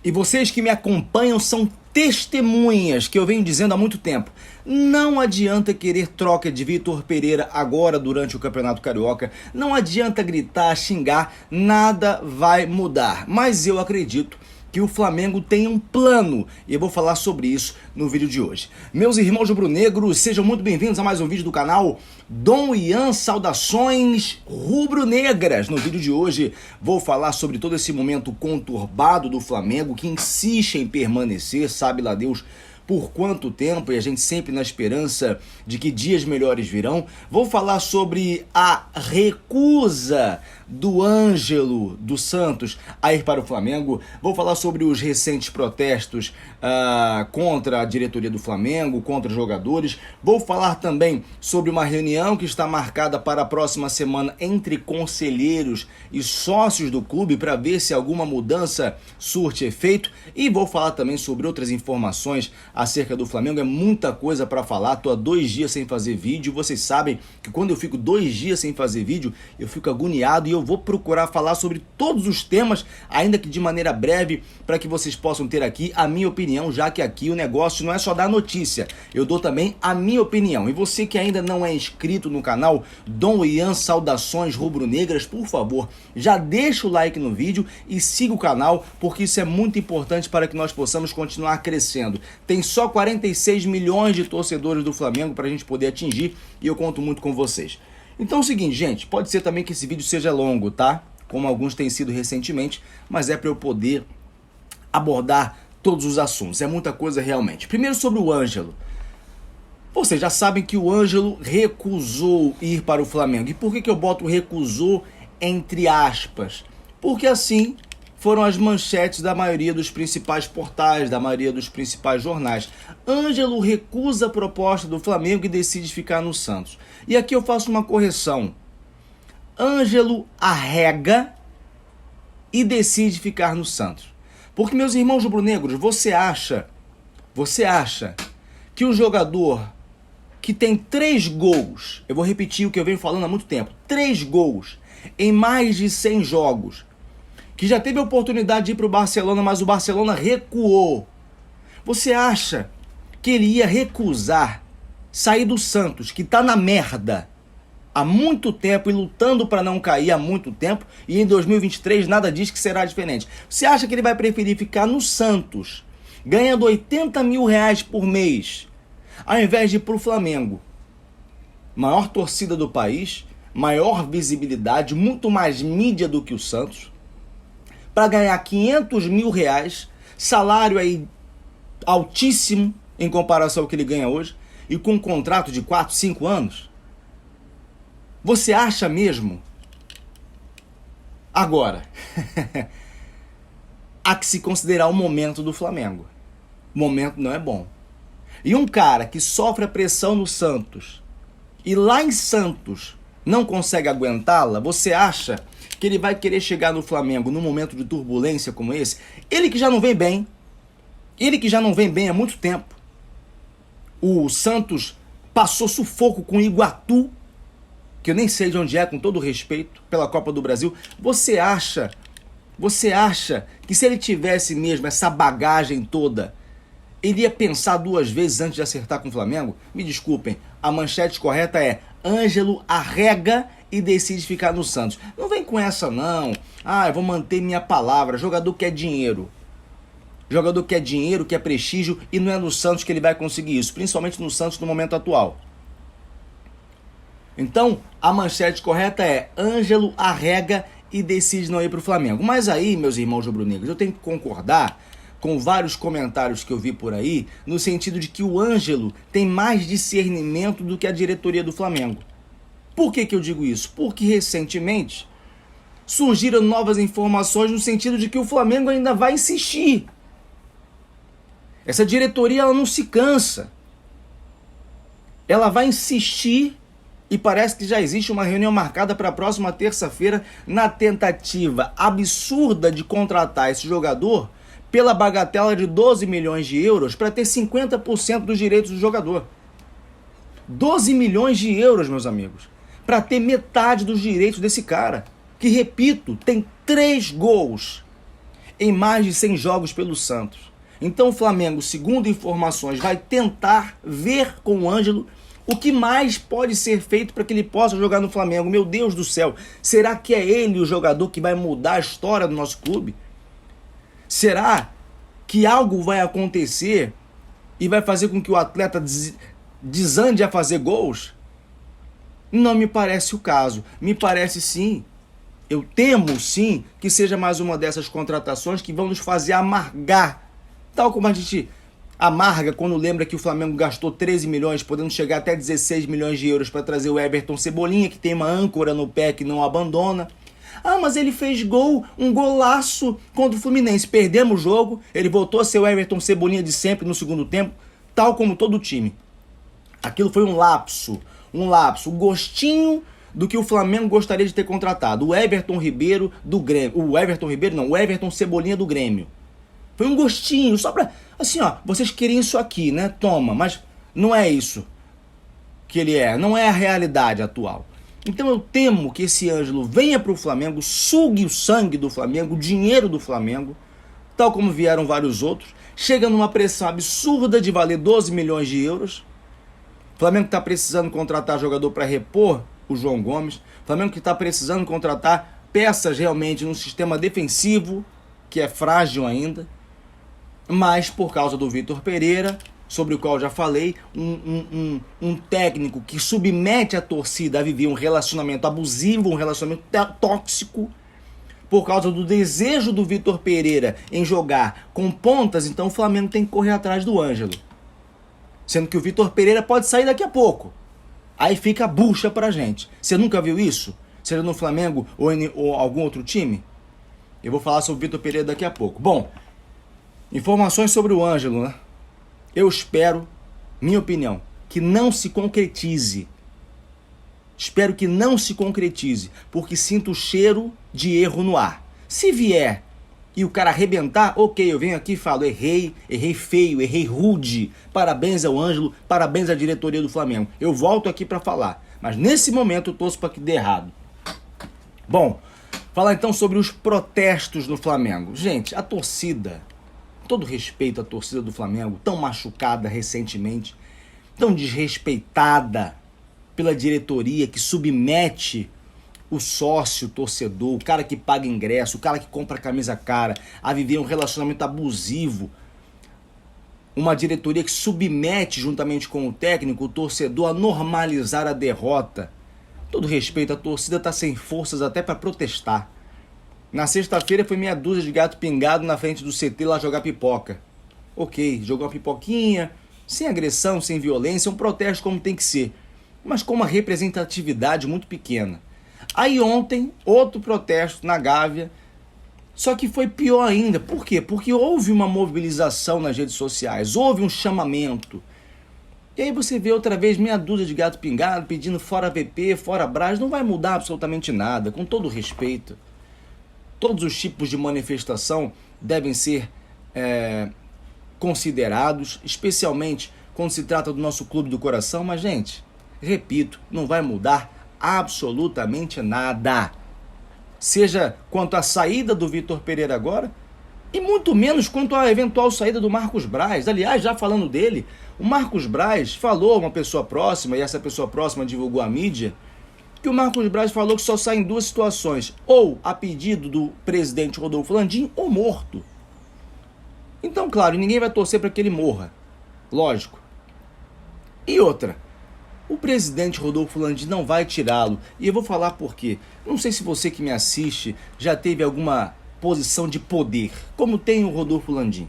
E vocês que me acompanham são testemunhas que eu venho dizendo há muito tempo. Não adianta querer troca de Vitor Pereira agora durante o Campeonato Carioca. Não adianta gritar, xingar, nada vai mudar. Mas eu acredito que o Flamengo tem um plano e eu vou falar sobre isso no vídeo de hoje. Meus irmãos rubro-negros, sejam muito bem-vindos a mais um vídeo do canal Dom Ian Saudações Rubro-Negras. No vídeo de hoje vou falar sobre todo esse momento conturbado do Flamengo que insiste em permanecer, sabe lá Deus por quanto tempo, e a gente sempre na esperança de que dias melhores virão. Vou falar sobre a recusa do Ângelo dos Santos a ir para o Flamengo. Vou falar sobre os recentes protestos contra a diretoria do Flamengo, contra os jogadores. Vou falar também sobre uma reunião que está marcada para a próxima semana entre conselheiros e sócios do clube para ver se alguma mudança surte efeito. E vou falar também sobre outras informações acerca do Flamengo. É muita coisa para falar. Estou há 2 dias sem fazer vídeo. Vocês sabem que quando eu fico 2 dias sem fazer vídeo, eu fico agoniado e eu vou procurar falar sobre todos os temas, ainda que de maneira breve, para que vocês possam ter aqui a minha opinião, já que aqui o negócio não é só dar notícia, eu dou também a minha opinião. E você que ainda não é inscrito no canal Dom Ian Saudações Rubro-Negras, por favor, já deixa o like no vídeo e siga o canal, porque isso é muito importante para que nós possamos continuar crescendo. Tem só 46 milhões de torcedores do Flamengo para a gente poder atingir e eu conto muito com vocês. Então é o seguinte, gente, pode ser também que esse vídeo seja longo, tá? Como alguns têm sido recentemente, mas é para eu poder abordar todos os assuntos. É muita coisa realmente. Primeiro sobre o Ângelo. Vocês já sabem que o Ângelo recusou ir para o Flamengo. E por que eu boto recusou entre aspas? Porque assim foram as manchetes da maioria dos principais portais, da maioria dos principais jornais. Ângelo recusa a proposta do Flamengo e decide ficar no Santos. E aqui eu faço uma correção. Ângelo arrega e decide ficar no Santos. Porque, meus irmãos rubro-negros, você acha que o jogador que tem 3 gols, eu vou repetir o que eu venho falando há muito tempo, 3 gols em mais de 100 jogos, que já teve a oportunidade de ir para o Barcelona, mas o Barcelona recuou. Você acha que ele ia recusar sair do Santos, que está na merda há muito tempo e lutando para não cair há muito tempo, e em 2023 nada diz que será diferente? Você acha que ele vai preferir ficar no Santos, ganhando 80 mil reais por mês, ao invés de ir para o Flamengo? Maior torcida do país, maior visibilidade, muito mais mídia do que o Santos, para ganhar 500 mil reais, salário aí altíssimo em comparação ao que ele ganha hoje, e com um contrato de 4, 5 anos? Você acha mesmo? Agora, há que se considerar o momento do Flamengo. O momento não é bom. E um cara que sofre a pressão no Santos, e lá em Santos não consegue aguentá-la, você acha que ele vai querer chegar no Flamengo num momento de turbulência como esse? Ele que já não vem bem. Ele que já não vem bem há muito tempo. O Santos passou sufoco com o Iguatu, que eu nem sei de onde é, com todo respeito, pela Copa do Brasil. Você acha que se ele tivesse mesmo essa bagagem toda, ele ia pensar 2 vezes antes de acertar com o Flamengo? Me desculpem, a manchete correta é: Ângelo arrega e decide ficar no Santos. Não vem com essa não. Eu vou manter minha palavra. Jogador quer dinheiro. Jogador quer dinheiro, quer prestígio, e não é no Santos que ele vai conseguir isso, principalmente no Santos no momento atual. Então, a manchete correta é: Ângelo arrega e decide não ir para o Flamengo. Mas aí, meus irmãos rubro-negros, eu tenho que concordar com vários comentários que eu vi por aí, no sentido de que o Ângelo tem mais discernimento do que a diretoria do Flamengo. Por que eu digo isso? Porque recentemente surgiram novas informações no sentido de que o Flamengo ainda vai insistir. Essa diretoria, ela não se cansa. Ela vai insistir e parece que já existe uma reunião marcada para a próxima terça-feira na tentativa absurda de contratar esse jogador pela bagatela de 12 milhões de euros para ter 50% dos direitos do jogador. 12 milhões de euros, meus amigos, para ter metade dos direitos desse cara, que, repito, tem 3 gols em mais de 100 jogos pelo Santos. Então o Flamengo, segundo informações, vai tentar ver com o Ângelo o que mais pode ser feito para que ele possa jogar no Flamengo. Meu Deus do céu, será que é ele o jogador que vai mudar a história do nosso clube? Será que algo vai acontecer e vai fazer com que o atleta desande a fazer gols? Não me parece o caso. Me parece sim, eu temo sim, que seja mais uma dessas contratações que vão nos fazer amargar. Tal como a gente amarga quando lembra que o Flamengo gastou 13 milhões, podendo chegar até 16 milhões de euros para trazer o Everton Cebolinha, que tem uma âncora no pé que não abandona. Ah, mas ele fez gol, um golaço contra o Fluminense. Perdemos o jogo, ele voltou a ser o Everton Cebolinha de sempre no segundo tempo, tal como todo o time. Aquilo foi um lapso, o gostinho do que o Flamengo gostaria de ter contratado. O Everton Ribeiro do Grêmio. O Everton Cebolinha do Grêmio. Foi um gostinho, só pra... Assim, ó, vocês querem isso aqui, né? Toma, mas não é isso que ele é. Não é a realidade atual. Então eu temo que esse Ângelo venha pro Flamengo, sugue o sangue do Flamengo, o dinheiro do Flamengo, tal como vieram vários outros. Chega numa pressão absurda de valer 12 milhões de euros. O Flamengo está precisando contratar jogador para repor o João Gomes. O Flamengo que está precisando contratar peças realmente num sistema defensivo, que é frágil ainda. Mas por causa do Vitor Pereira, sobre o qual já falei, um técnico que submete a torcida a viver um relacionamento abusivo, um relacionamento tóxico, por causa do desejo do Vitor Pereira em jogar com pontas, então o Flamengo tem que correr atrás do Ângelo. Sendo que o Vitor Pereira pode sair daqui a pouco. Aí fica a bucha pra gente. Você nunca viu isso? Seja no Flamengo ou algum outro time? Eu vou falar sobre o Vitor Pereira daqui a pouco. Bom, informações sobre o Ângelo, né? Eu espero, minha opinião, que não se concretize. Espero que não se concretize, porque sinto o cheiro de erro no ar. Se vier e o cara arrebentar, ok, eu venho aqui e falo, errei feio, errei rude. Parabéns ao Ângelo, parabéns à diretoria do Flamengo. Eu volto aqui para falar, mas nesse momento eu torço para que dê errado. Bom, falar então sobre os protestos no Flamengo. Gente, a torcida... Todo respeito à torcida do Flamengo, tão machucada recentemente, tão desrespeitada pela diretoria que submete o sócio, o torcedor, o cara que paga ingresso, o cara que compra camisa cara, a viver um relacionamento abusivo. Uma diretoria que submete, juntamente com o técnico, o torcedor a normalizar a derrota. Todo respeito, a torcida está sem forças até para protestar. Na sexta-feira foi meia dúzia de gato pingado na frente do CT lá jogar pipoca. Ok, jogou uma pipoquinha, sem agressão, sem violência, um protesto como tem que ser, mas com uma representatividade muito pequena. Aí ontem, outro protesto na Gávea, só que foi pior ainda. Por quê? Porque houve uma mobilização nas redes sociais, houve um chamamento. E aí você vê outra vez meia dúzia de gato pingado pedindo fora VP, fora Brás, não vai mudar absolutamente nada, com todo respeito. Todos os tipos de manifestação devem ser considerados, especialmente quando se trata do nosso clube do coração. Mas, gente, repito, não vai mudar absolutamente nada. Seja quanto à saída do Vitor Pereira agora, e muito menos quanto à eventual saída do Marcos Braz. Aliás, já falando dele, o Marcos Braz falou a uma pessoa próxima, e essa pessoa próxima divulgou à mídia, que o Marcos Braz falou que só sai em duas situações, ou a pedido do presidente Rodolfo Landim, ou morto. Então, claro, ninguém vai torcer para que ele morra, lógico. E outra, o presidente Rodolfo Landim não vai tirá-lo, e eu vou falar por quê. Não sei se você que me assiste já teve alguma posição de poder, como tem o Rodolfo Landim.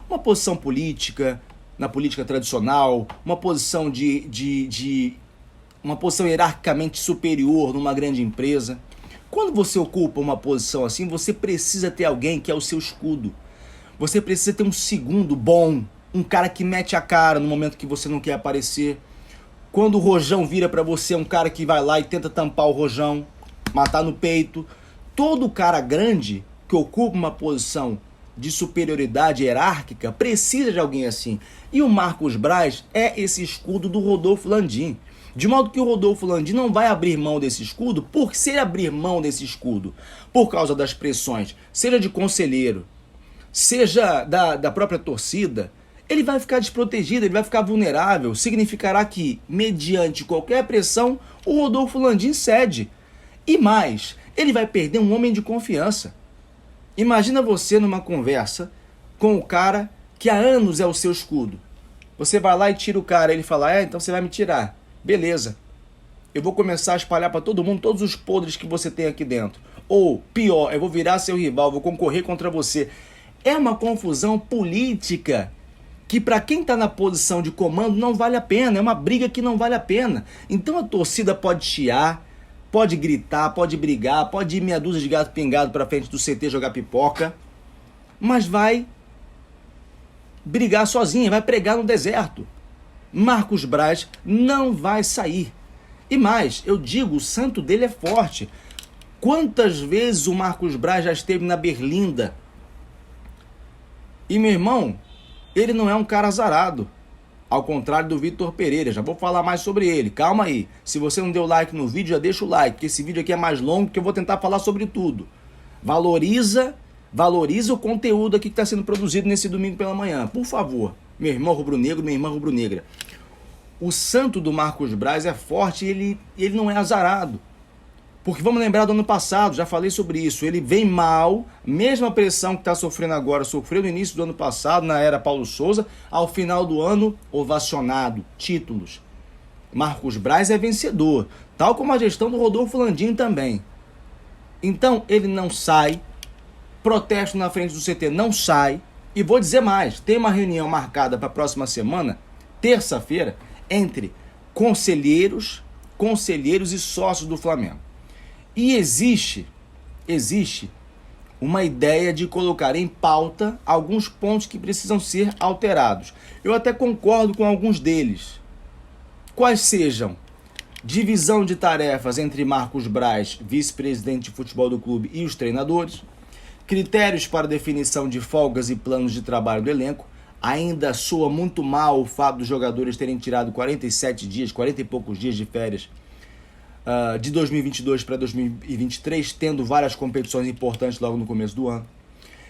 Uma posição política, na política tradicional, uma posição uma posição hierarquicamente superior numa grande empresa. Quando você ocupa uma posição assim, você precisa ter alguém que é o seu escudo. Você precisa ter um segundo bom, um cara que mete a cara no momento que você não quer aparecer. Quando o rojão vira pra você, um cara que vai lá e tenta tampar o rojão, matar no peito. Todo cara grande que ocupa uma posição de superioridade hierárquica precisa de alguém assim. E o Marcos Braz é esse escudo do Rodolfo Landim. De modo que o Rodolfo Landim não vai abrir mão desse escudo, porque se ele abrir mão desse escudo por causa das pressões, seja de conselheiro, seja da própria torcida, ele vai ficar desprotegido, ele vai ficar vulnerável. Significará que, mediante qualquer pressão, o Rodolfo Landim cede. E mais, ele vai perder um homem de confiança. Imagina você numa conversa com o cara que há anos é o seu escudo. Você vai lá e tira o cara, ele fala, então você vai me tirar. Beleza. Eu vou começar a espalhar para todo mundo todos os podres que você tem aqui dentro. Ou, pior, eu vou virar seu rival, vou concorrer contra você. É uma confusão política que para quem está na posição de comando não vale a pena. É uma briga que não vale a pena. Então a torcida pode chiar, pode gritar, pode brigar, pode ir meia dúzia de gato pingado para frente do CT jogar pipoca, mas vai brigar sozinha, vai pregar no deserto. Marcos Braz não vai sair. E mais, eu digo, o santo dele é forte. Quantas vezes o Marcos Braz já esteve na Berlinda? E, meu irmão, ele não é um cara azarado. Ao contrário do Vitor Pereira, já vou falar mais sobre ele. Calma aí. Se você não deu like no vídeo, já deixa o like, porque esse vídeo aqui é mais longo, que eu vou tentar falar sobre tudo. Valoriza o conteúdo aqui que está sendo produzido nesse domingo pela manhã. Por favor, meu irmão rubro-negro, minha irmã rubro-negra. O santo do Marcos Braz é forte e ele não é azarado. Porque vamos lembrar do ano passado, já falei sobre isso. Ele vem mal, mesma pressão que está sofrendo agora, sofreu no início do ano passado, na era Paulo Souza, ao final do ano, ovacionado, títulos. Marcos Braz é vencedor, tal como a gestão do Rodolfo Landim também. Então, ele não sai, protesto na frente do CT não sai, e vou dizer mais, tem uma reunião marcada para a próxima semana, terça-feira, entre conselheiros e sócios do Flamengo. E existe uma ideia de colocar em pauta alguns pontos que precisam ser alterados. Eu até concordo com alguns deles. Quais sejam? Divisão de tarefas entre Marcos Braz, vice-presidente de futebol do clube, e os treinadores. Critérios para definição de folgas e planos de trabalho do elenco. Ainda soa muito mal o fato dos jogadores terem tirado 47 dias, 40 e poucos dias de férias de 2022 para 2023, tendo várias competições importantes logo no começo do ano.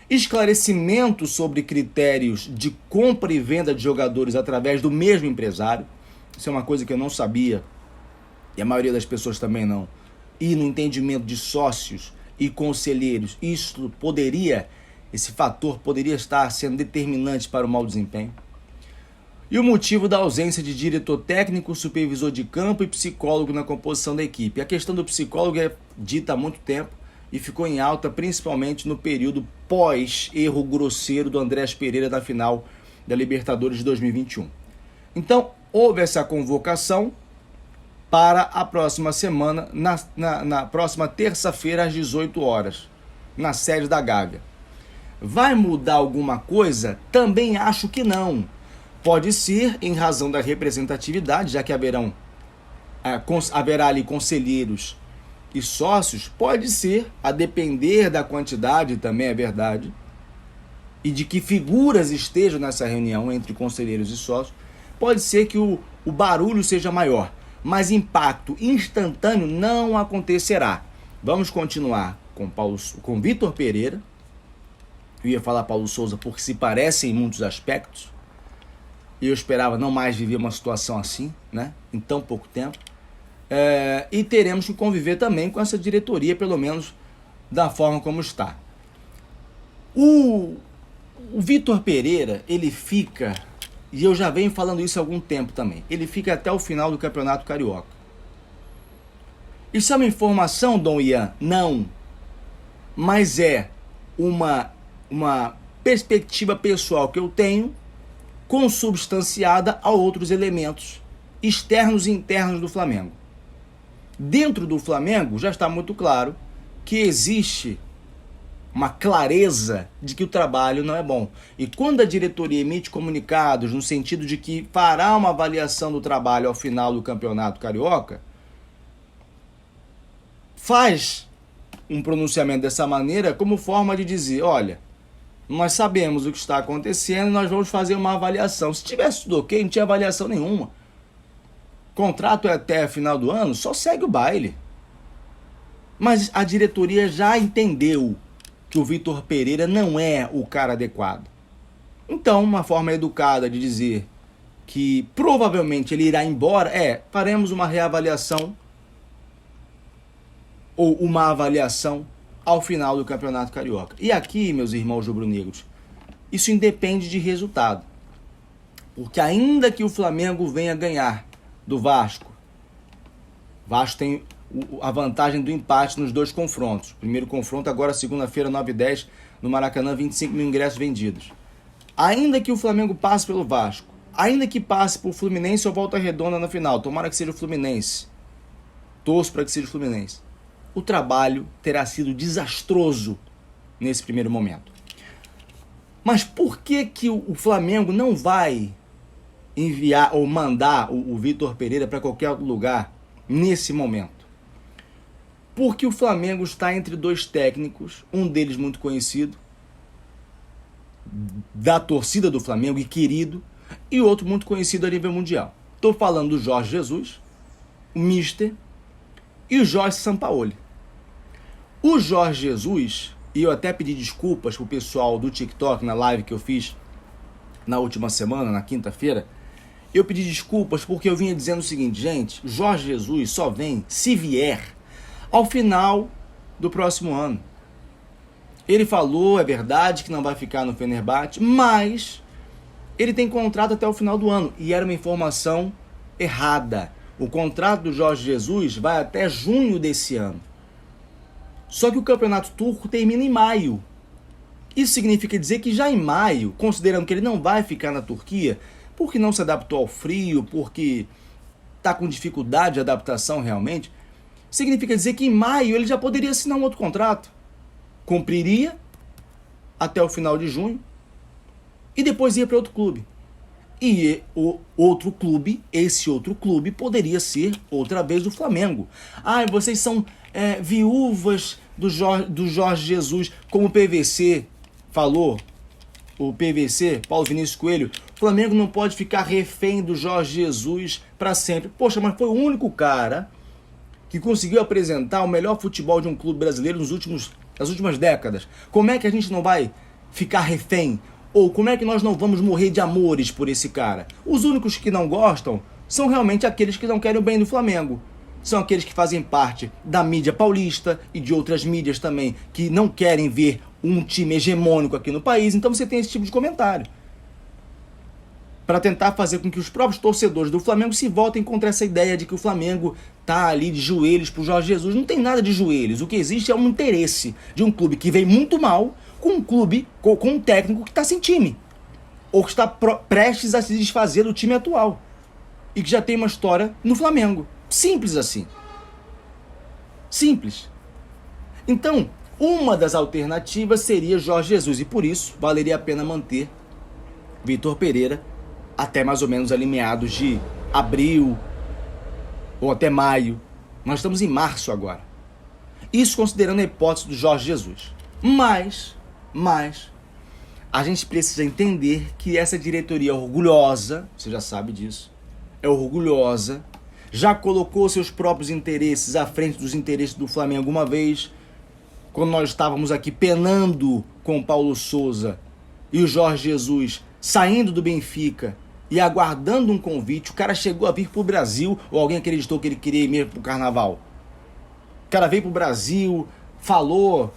Esclarecimento sobre critérios de compra e venda de jogadores através do mesmo empresário. Isso é uma coisa que eu não sabia, e a maioria das pessoas também não. E no entendimento de sócios e conselheiros, esse fator poderia estar sendo determinante para o mau desempenho. E o motivo da ausência de diretor técnico, supervisor de campo e psicólogo na composição da equipe. A questão do psicólogo é dita há muito tempo e ficou em alta principalmente no período pós-erro grosseiro do Andrés Pereira na final da Libertadores de 2021. Então, houve essa convocação para a próxima semana, na próxima terça-feira às 18 horas, na sede da Gávea. Vai mudar alguma coisa? Também acho que não. Pode ser em razão da representatividade, já que haverá ali conselheiros e sócios, pode ser, a depender da quantidade, também é verdade, e de que figuras estejam nessa reunião entre conselheiros e sócios, pode ser que o barulho seja maior, mas impacto instantâneo não acontecerá. Vamos continuar com Vitor Pereira. Eu ia falar Paulo Souza porque se parecem em muitos aspectos. E eu esperava não mais viver uma situação assim, né? Em tão pouco tempo. E teremos que conviver também com essa diretoria, pelo menos da forma como está. O Vitor Pereira, ele fica, e eu já venho falando isso há algum tempo também, ele fica até o final do Campeonato Carioca. Isso é uma informação, Dom Ian? Não. Mas é uma perspectiva pessoal que eu tenho, consubstanciada a outros elementos externos e internos do Flamengo. Dentro do Flamengo já está muito claro que existe uma clareza de que o trabalho não é bom. E quando a diretoria emite comunicados no sentido de que fará uma avaliação do trabalho ao final do Campeonato Carioca, faz um pronunciamento dessa maneira como forma de dizer, olha, nós sabemos o que está acontecendo, nós vamos fazer uma avaliação. Se tivesse tudo ok, não tinha avaliação nenhuma. Contrato é até final do ano, só segue o baile. Mas a diretoria já entendeu que o Vitor Pereira não é o cara adequado. Então, uma forma educada de dizer que provavelmente ele irá embora faremos uma reavaliação ou uma avaliação ao final do Campeonato Carioca. E aqui, meus irmãos rubro-negros, isso independe de resultado. Porque ainda que o Flamengo venha ganhar do Vasco, o Vasco tem a vantagem do empate nos dois confrontos. Primeiro confronto agora segunda-feira, 9h10, no Maracanã, 25 mil ingressos vendidos. Ainda que o Flamengo passe pelo Vasco, ainda que passe por Fluminense ou Volta Redonda na final, tomara que seja o Fluminense, torço para que seja o Fluminense, o trabalho terá sido desastroso nesse primeiro momento. Mas por que o Flamengo não vai enviar ou mandar o Vitor Pereira para qualquer outro lugar nesse momento? Porque o Flamengo está entre dois técnicos, um deles muito conhecido, da torcida do Flamengo e querido, e outro muito conhecido a nível mundial. Estou falando do Jorge Jesus, o Mister, e o Jorge Sampaoli. O Jorge Jesus, e eu até pedi desculpas pro pessoal do TikTok na live que eu fiz na última semana, na quinta-feira, eu pedi desculpas porque eu vinha dizendo o seguinte, gente, Jorge Jesus só vem, se vier, ao final do próximo ano. Ele falou, é verdade, que não vai ficar no Fenerbahçe, mas ele tem contrato até o final do ano. E era uma informação errada. O contrato do Jorge Jesus vai até junho desse ano. Só que o campeonato turco termina em maio. Isso significa dizer que já em maio, considerando que ele não vai ficar na Turquia, porque não se adaptou ao frio, porque está com dificuldade de adaptação realmente, significa dizer que em maio ele já poderia assinar um outro contrato. Cumpriria até o final de junho e depois ia para outro clube. E o outro clube, esse outro clube, poderia ser outra vez o Flamengo. Ah, vocês são viúvas do Jorge Jesus, como o PVC falou, o PVC, Paulo Vinícius Coelho, o Flamengo não pode ficar refém do Jorge Jesus para sempre. Poxa, mas foi o único cara que conseguiu apresentar o melhor futebol de um clube brasileiro nas últimas décadas. Como é que a gente não vai ficar refém? Ou como é que nós não vamos morrer de amores por esse cara? Os únicos que não gostam são realmente aqueles que não querem o bem do Flamengo. São aqueles que fazem parte da mídia paulista e de outras mídias também, que não querem ver um time hegemônico aqui no país. Então você tem esse tipo de comentário, para tentar fazer com que os próprios torcedores do Flamengo se voltem contra essa ideia de que o Flamengo tá ali de joelhos pro Jorge Jesus. Não tem nada de joelhos. O que existe é um interesse de um clube que vem muito mal com um clube, com um técnico que está sem time, ou que está prestes a se desfazer do time atual e que já tem uma história no Flamengo. Simples assim. Simples. Então, uma das alternativas seria Jorge Jesus, e por isso valeria a pena manter Vitor Pereira até mais ou menos ali meados de abril ou até maio. Nós estamos em março agora. Isso considerando a hipótese do Jorge Jesus. Mas a gente precisa entender que essa diretoria é orgulhosa, você já sabe disso, é orgulhosa, já colocou seus próprios interesses à frente dos interesses do Flamengo uma vez, quando nós estávamos aqui penando com o Paulo Souza e o Jorge Jesus saindo do Benfica e aguardando um convite. O cara chegou a vir pro Brasil, ou alguém acreditou que ele queria ir mesmo pro Carnaval? O cara veio pro Brasil, falou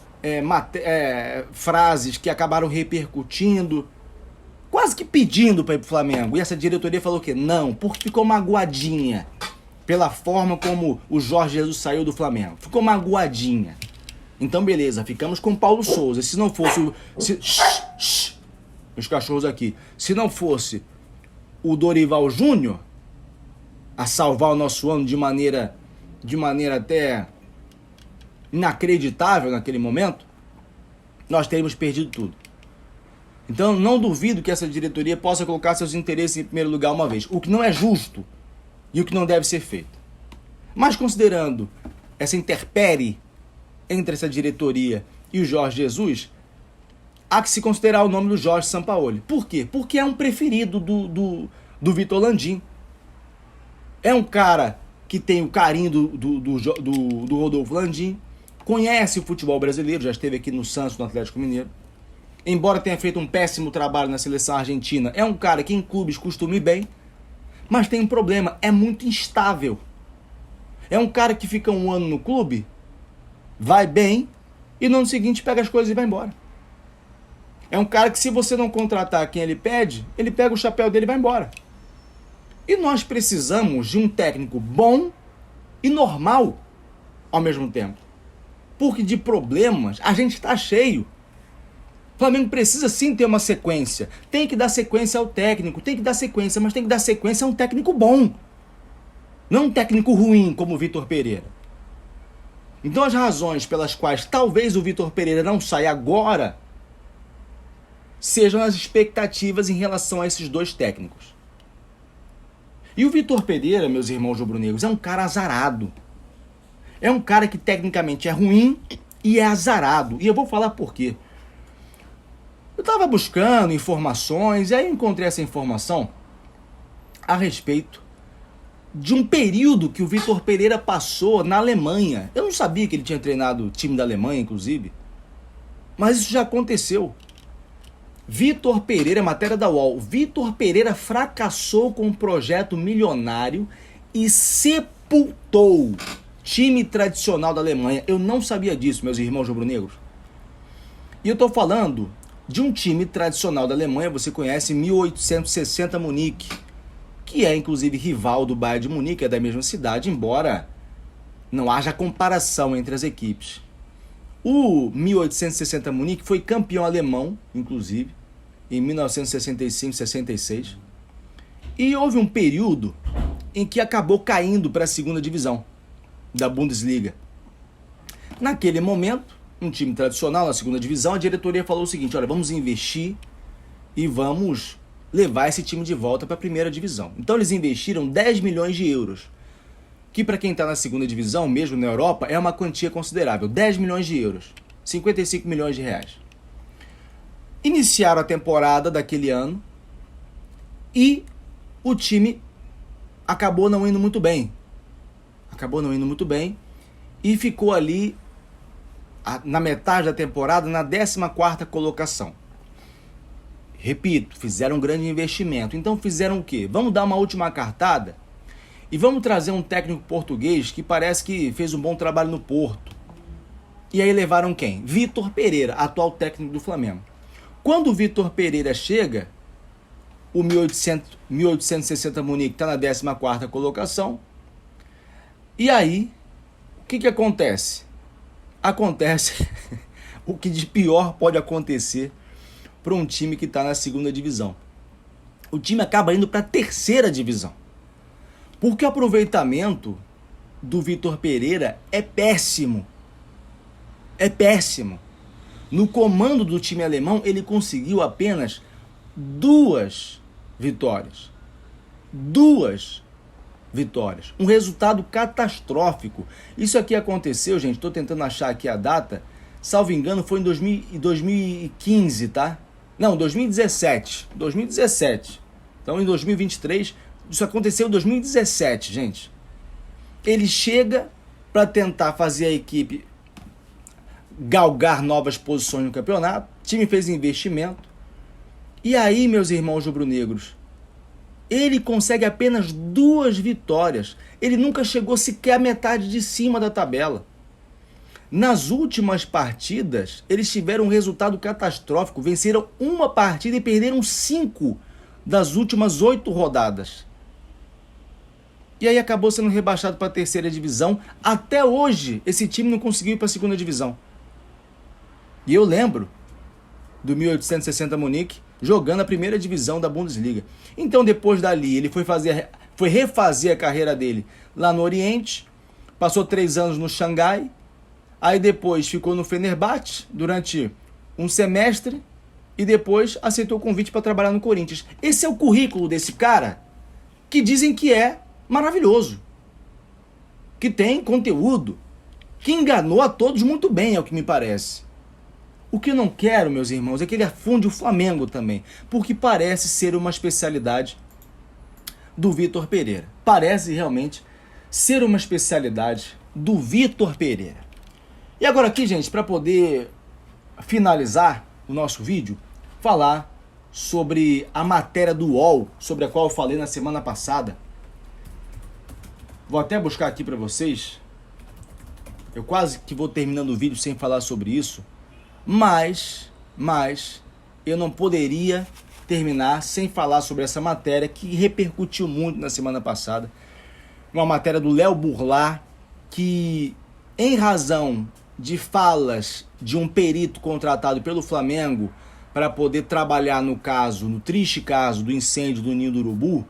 frases que acabaram repercutindo, quase que pedindo para ir pro Flamengo. E essa diretoria falou que não, porque ficou magoadinha pela forma como o Jorge Jesus saiu do Flamengo. Ficou magoadinha. Então beleza, ficamos com Paulo Souza. Se não fosse os cachorros aqui. Se não fosse o Dorival Júnior a salvar o nosso ano de maneira até inacreditável naquele momento, nós teríamos perdido tudo. Então não duvido que essa diretoria possa colocar seus interesses em primeiro lugar uma vez, o que não é justo e o que não deve ser feito. Mas considerando essa intempérie entre essa diretoria e o Jorge Jesus, há que se considerar o nome do Jorge Sampaoli. Por quê? Porque é um preferido do Vitor Landim. É um cara que tem o carinho do Rodolfo Landim, conhece o futebol brasileiro, já esteve aqui no Santos, no Atlético Mineiro. Embora tenha feito um péssimo trabalho na seleção argentina, é um cara que em clubes costuma ir bem, mas tem um problema, é muito instável. É um cara que fica um ano no clube, vai bem, e no ano seguinte pega as coisas e vai embora. É um cara que, se você não contratar quem ele pede, ele pega o chapéu dele e vai embora. E nós precisamos de um técnico bom e normal ao mesmo tempo. Porque de problemas a gente está cheio. O Flamengo precisa sim ter uma sequência. Tem que dar sequência ao técnico, tem que dar sequência, mas tem que dar sequência a um técnico bom. Não um técnico ruim como o Vitor Pereira. Então as razões pelas quais talvez o Vitor Pereira não saia agora sejam as expectativas em relação a esses dois técnicos. E o Vitor Pereira, meus irmãos rubro-negros, é um cara azarado. É um cara que tecnicamente é ruim e é azarado. E eu vou falar por quê. Eu estava buscando informações e aí encontrei essa informação a respeito de um período que o Vitor Pereira passou na Alemanha. Eu não sabia que ele tinha treinado o time da Alemanha, inclusive, mas isso já aconteceu. Vitor Pereira, matéria da UOL, Vitor Pereira fracassou com um projeto milionário e sepultou time tradicional da Alemanha. Eu não sabia disso, meus irmãos rubro-negros. E eu estou falando de um time tradicional da Alemanha, você conhece, 1860 Munique, que é inclusive rival do Bayern de Munique, é da mesma cidade, embora não haja comparação entre as equipes. O 1860 Munique foi campeão alemão, inclusive, em 1965-66, e houve um período em que acabou caindo para a segunda divisão da Bundesliga. Naquele momento, um time tradicional na segunda divisão, a diretoria falou o seguinte: olha, vamos investir e vamos levar esse time de volta para a primeira divisão. Então eles investiram 10 milhões de euros, que para quem está na segunda divisão, mesmo na Europa, é uma quantia considerável. 10 milhões de euros, 55 milhões de reais. Iniciaram a temporada daquele ano e o time acabou não indo muito bem. E ficou ali na metade da temporada na 14ª colocação. Repito, fizeram um grande investimento. Então fizeram o quê? Vamos dar uma última cartada e vamos trazer um técnico português que parece que fez um bom trabalho no Porto. E aí levaram quem? Vitor Pereira, atual técnico do Flamengo. Quando o Vitor Pereira chega, o 1860 Munique está na 14ª colocação. E aí, o que acontece? Acontece o que de pior pode acontecer para um time que está na segunda divisão. O time acaba indo para a terceira divisão. Porque o aproveitamento do Vitor Pereira é péssimo. É péssimo. No comando do time alemão, ele conseguiu apenas 2 vitórias. 2 vitórias. Um resultado catastrófico. Isso aqui aconteceu, gente, estou tentando achar aqui a data, salvo engano, foi em 2015, tá? Não, 2017. 2017. Então, em 2023, isso aconteceu em 2017, gente. Ele chega para tentar fazer a equipe galgar novas posições no campeonato. O time fez investimento. E aí, meus irmãos rubro-negros, ele consegue apenas 2 vitórias. Ele nunca chegou sequer à metade de cima da tabela. Nas últimas partidas, eles tiveram um resultado catastrófico. Venceram 1 partida e perderam 5 das últimas 8 rodadas. E aí acabou sendo rebaixado para a terceira divisão. Até hoje, esse time não conseguiu ir para a segunda divisão. E eu lembro do 1860 Munique jogando a primeira divisão da Bundesliga. Então, depois dali, ele foi refazer a carreira dele lá no Oriente, passou 3 anos no Xangai, aí depois ficou no Fenerbahçe durante um semestre e depois aceitou o convite para trabalhar no Corinthians. Esse é o currículo desse cara, que dizem que é maravilhoso, que tem conteúdo, que enganou a todos muito bem, é o que me parece. O que eu não quero, meus irmãos, é que ele afunde o Flamengo também, porque parece ser uma especialidade do Vitor Pereira. Parece realmente ser uma especialidade do Vitor Pereira. E agora aqui, gente, para poder finalizar o nosso vídeo, falar sobre a matéria do UOL, sobre a qual eu falei na semana passada. Vou até buscar aqui para vocês. Eu quase que vou terminando o vídeo sem falar sobre isso, mas eu não poderia terminar sem falar sobre essa matéria que repercutiu muito na semana passada. Uma matéria do Léo Burlá, que em razão de falas de um perito contratado pelo Flamengo para poder trabalhar no triste caso do incêndio do Ninho do Urubu,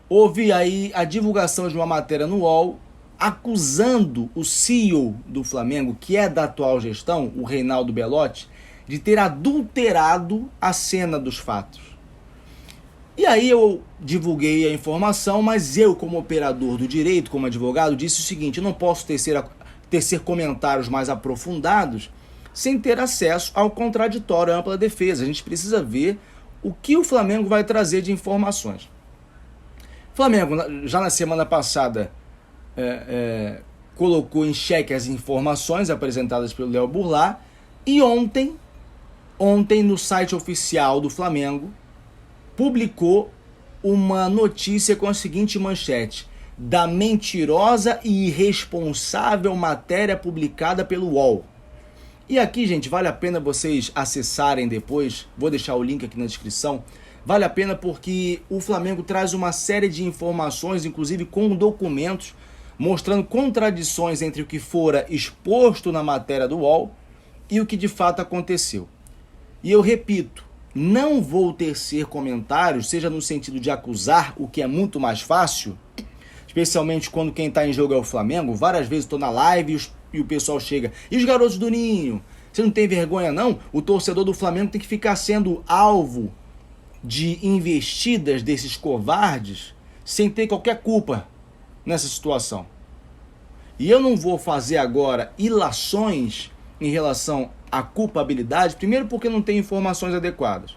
houve aí a divulgação de uma matéria no UOL acusando o CEO do Flamengo, que é da atual gestão, o Reinaldo Belotti, de ter adulterado a cena dos fatos. E aí eu divulguei a informação, mas eu, como operador do direito, como advogado, disse o seguinte: eu não posso tecer comentários mais aprofundados sem ter acesso ao contraditório, à ampla defesa. A gente precisa ver o que o Flamengo vai trazer de informações. O Flamengo, já na semana passada, colocou em xeque as informações apresentadas pelo Léo Burlá, e ontem no site oficial do Flamengo, publicou uma notícia com a seguinte manchete: da mentirosa e irresponsável matéria publicada pelo UOL. E aqui, gente, vale a pena vocês acessarem depois, vou deixar o link aqui na descrição. Vale a pena porque o Flamengo traz uma série de informações, inclusive com documentos, mostrando contradições entre o que fora exposto na matéria do UOL e o que de fato aconteceu. E eu repito, não vou tecer comentários, seja no sentido de acusar, o que é muito mais fácil, especialmente quando quem está em jogo é o Flamengo. Várias vezes estou na live e o pessoal chega: e os garotos do Ninho? Você não tem vergonha não? O torcedor do Flamengo tem que ficar sendo alvo de investidas desses covardes sem ter qualquer culpa nessa situação. E eu não vou fazer agora ilações em relação à culpabilidade, primeiro porque não tem informações adequadas.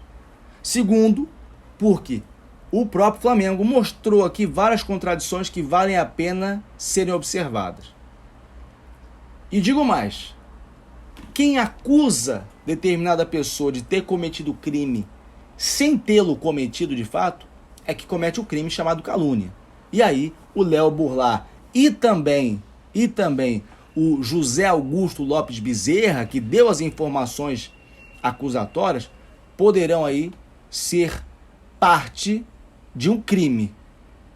Segundo, porque o próprio Flamengo mostrou aqui várias contradições que valem a pena serem observadas. E digo mais: quem acusa determinada pessoa de ter cometido crime sem tê-lo cometido de fato, é que comete o crime chamado calúnia. E aí o Léo Burlá e também o José Augusto Lopes Bezerra, que deu as informações acusatórias, poderão aí ser parte de um crime,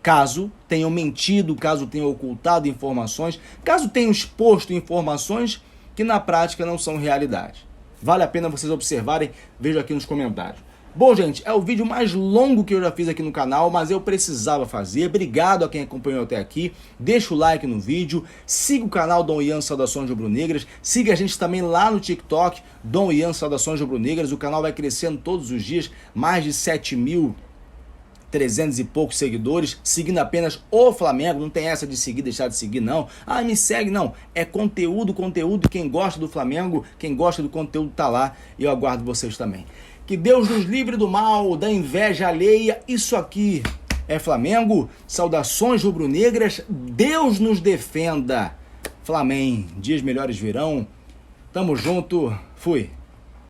caso tenham mentido, caso tenham ocultado informações, caso tenham exposto informações que na prática não são realidade. Vale a pena vocês observarem, vejam aqui nos comentários. Bom, gente, é o vídeo mais longo que eu já fiz aqui no canal, mas eu precisava fazer. Obrigado a quem acompanhou até aqui. Deixa o like no vídeo, siga o canal Dom Ian Saudações Rubro-Negras, siga a gente também lá no TikTok, Dom Ian Saudações Rubro-Negras. O canal vai crescendo todos os dias, mais de 7.300 e poucos seguidores, seguindo apenas o Flamengo. Não tem essa de seguir, deixar de seguir, não. Ah, me segue, não. É conteúdo. Quem gosta do Flamengo, quem gosta do conteúdo tá lá, e eu aguardo vocês também. Que Deus nos livre do mal, da inveja alheia. Isso aqui é Flamengo. Saudações rubro-negras. Deus nos defenda. Flamengo, dias melhores virão. Tamo junto. Fui.